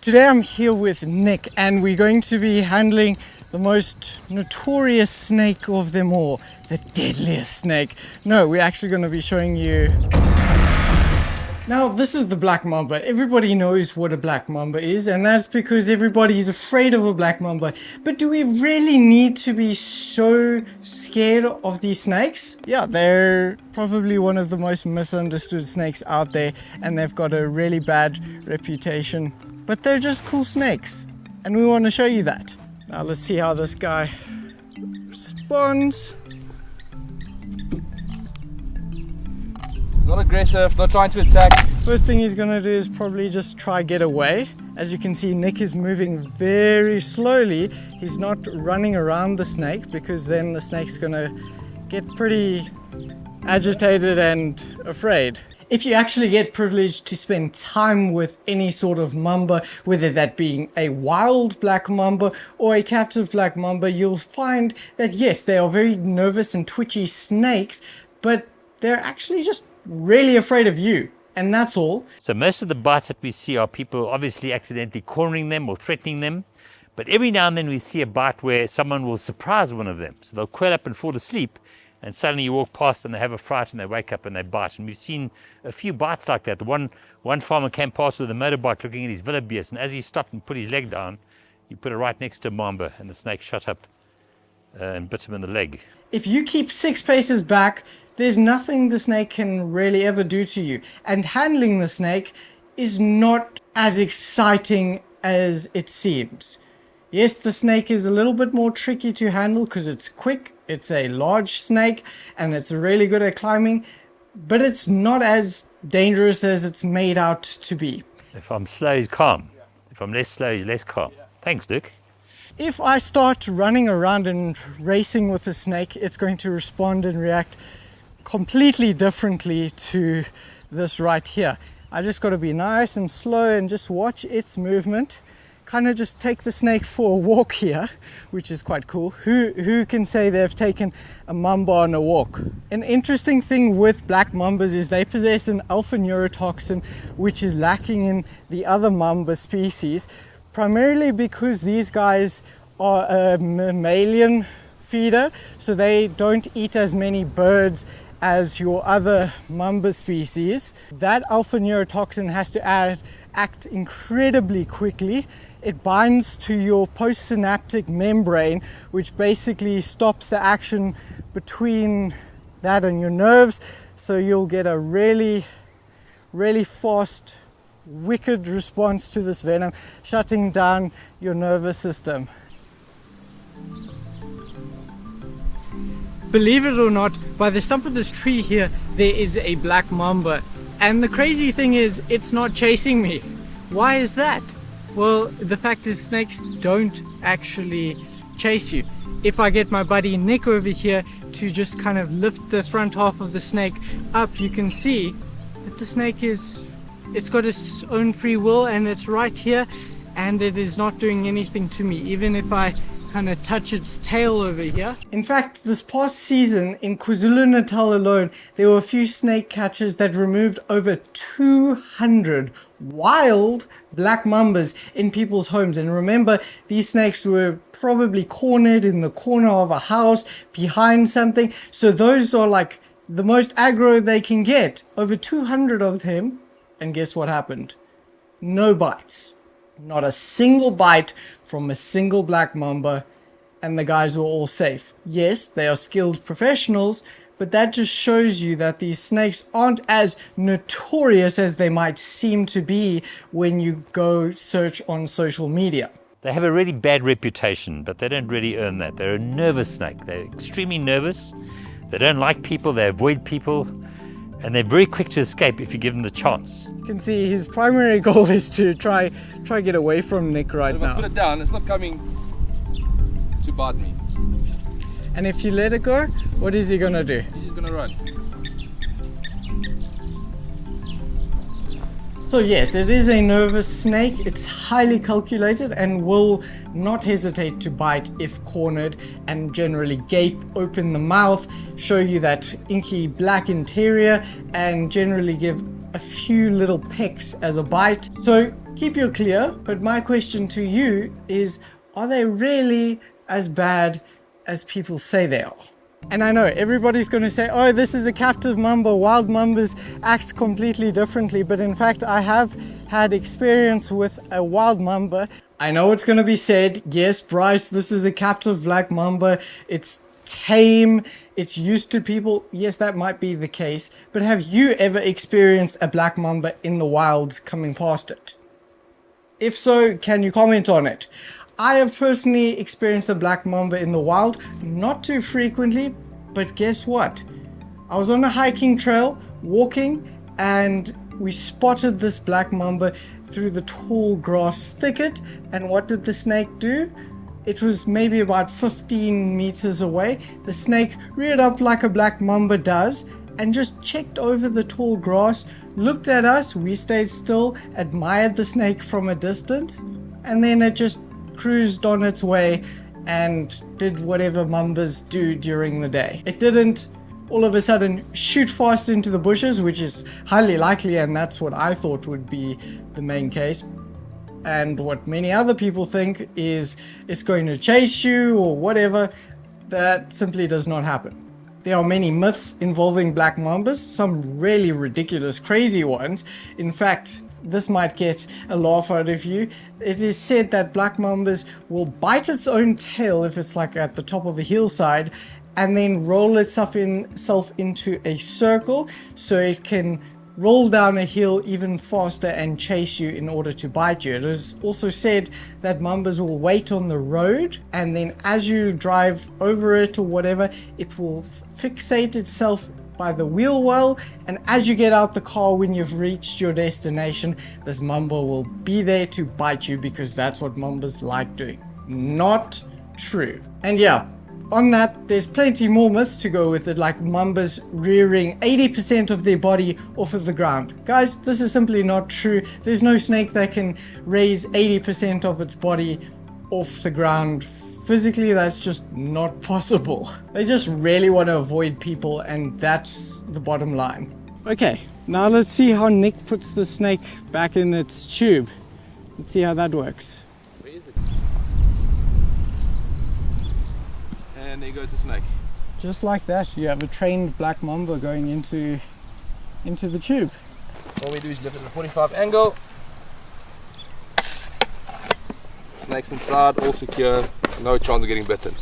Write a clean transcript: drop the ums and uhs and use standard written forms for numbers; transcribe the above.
Today I'm here with Nick and we're going to be handling the most notorious snake of them all, the deadliest snake. No, we're actually going to be showing you. Now this is the black mamba. Everybody knows what a black mamba is, and that's because everybody is afraid of a black mamba. But do we really need to be so scared of these snakes? Yeah, they're probably one of the most misunderstood snakes out there, and they've got a really bad reputation. But they're just cool snakes, and we want to show you that. Now let's see how this guy responds. Not aggressive, not trying to attack. First thing he's gonna do is probably just try get away. As you can see, Nick is moving very slowly. He's not running around the snake because then the snake's gonna get pretty agitated and afraid. If you actually get privileged to spend time with any sort of mamba, whether that being a wild black mamba or a captive black mamba, you'll find that yes, they are very nervous and twitchy snakes, but they're actually just really afraid of you, and that's all. So most of the bites that we see are people obviously accidentally cornering them or threatening them, but every now and then we see a bite where someone will surprise one of them. So they'll curl up and fall asleep, and suddenly you walk past and they have a fright and they wake up and they bite. And we've seen a few bites like that. One farmer came past with a motorbike looking at his wildebeest, and as he stopped and put his leg down, he put it right next to a mamba, and the snake shot up and bit him in the leg. If you keep 6 paces back, there's nothing the snake can really ever do to you. And handling the snake is not as exciting as it seems. Yes, the snake is a little bit more tricky to handle because it's quick, it's a large snake, and it's really good at climbing, but it's not as dangerous as it's made out to be. If I'm slow, he's calm. If I'm less slow, he's less calm. Thanks, Dick. If I start running around and racing with a snake, it's going to respond and react completely differently to this right here. I just got to be nice and slow and just watch its movement. Kind of just take the snake for a walk here, which is quite cool. Who can say they've taken a mamba on a walk? An interesting thing with black mambas is they possess an alpha neurotoxin which is lacking in the other mamba species, primarily because these guys are a mammalian feeder, so they don't eat as many birds as your other mamba species. That alpha neurotoxin has to act incredibly quickly. It binds to your postsynaptic membrane, which basically stops the action between that and your nerves, so you'll get a really fast, wicked response to this venom, shutting down your nervous system. Believe it or not, by the stump of this tree here, there is a black mamba. And the crazy thing is, it's not chasing me. Why is that? Well, the fact is snakes don't actually chase you. If I get my buddy Nick over here to just kind of lift the front half of the snake up, you can see that the snake it's got its own free will, and it's right here, and it is not doing anything to me, even if I kind of touch its tail over here. In fact, this past season in KwaZulu-Natal alone, there were a few snake catchers that removed over 200 wild black mambas in people's homes. And remember, these snakes were probably cornered in the corner of a house, behind something, so those are like the most aggro they can get. Over 200 of them, and guess what happened? No bites. Not a single bite from a single black mamba, and the guys were all safe. Yes, they are skilled professionals, but that just shows you that these snakes aren't as notorious as they might seem to be when you go search on social media. They have a really bad reputation, but they don't really earn that. They're a nervous snake. They're extremely nervous. They don't like people, they avoid people, and they're very quick to escape if you give them the chance. You can see his primary goal is to try get away from Nick right now. If I put it down, it's not coming to bite me. And if you let it go, what is he gonna do? He's gonna run. So yes, it is a nervous snake. It's highly calculated and will not hesitate to bite if cornered, and generally gape open the mouth, show you that inky black interior, and generally give a few little pecks as a bite. So keep your clear, but my question to you is, are they really as bad as people say they are? And I know everybody's going to say, oh, this is a captive mamba, wild mambas act completely differently, but in fact I have had experience with a wild mamba. I know it's going to be said, yes, Bryce, this is a captive black mamba, it's tame, it's used to people. Yes, that might be the case, but have you ever experienced a black mamba in the wild coming past it? If so, can you comment on it? I have personally experienced a black mamba in the wild, not too frequently, but guess what? I was on a hiking trail, walking, and we spotted this black mamba through the tall grass thicket, and what did the snake do? It was maybe about 15 meters away. The snake reared up like a black mamba does, and just checked over the tall grass, looked at us, we stayed still, admired the snake from a distance, and then it just cruised on its way and did whatever mambas do during the day. It didn't all of a sudden shoot fast into the bushes, which is highly likely, and that's what I thought would be the main case. And what many other people think is it's going to chase you or whatever. That simply does not happen. There are many myths involving black mambas, some really ridiculous, crazy ones. In fact, this might get a laugh out of you. It is said that black mambas will bite its own tail if it's like at the top of a hillside, and then roll itself into a circle so it can roll down a hill even faster and chase you in order to bite you. It is also said that mambas will wait on the road, and then as you drive over it or whatever, it will fixate itself by the wheel well, and as you get out the car when you've reached your destination, this mamba will be there to bite you, because that's what mambas like doing. Not true. And yeah, on that, there's plenty more myths to go with it, like mambas rearing 80% of their body off of the ground. Guys, this is simply not true. There's no snake that can raise 80% of its body off the ground. Physically, that's just not possible. They just really want to avoid people, and that's the bottom line. Okay, now let's see how Nick puts the snake back in its tube. Let's see how that works. Where is it? And there goes the snake. Just like that, you have a trained black mamba going into the tube. All we do is lift it at a 45 angle. Snake's inside, all secure, no chance of getting bitten.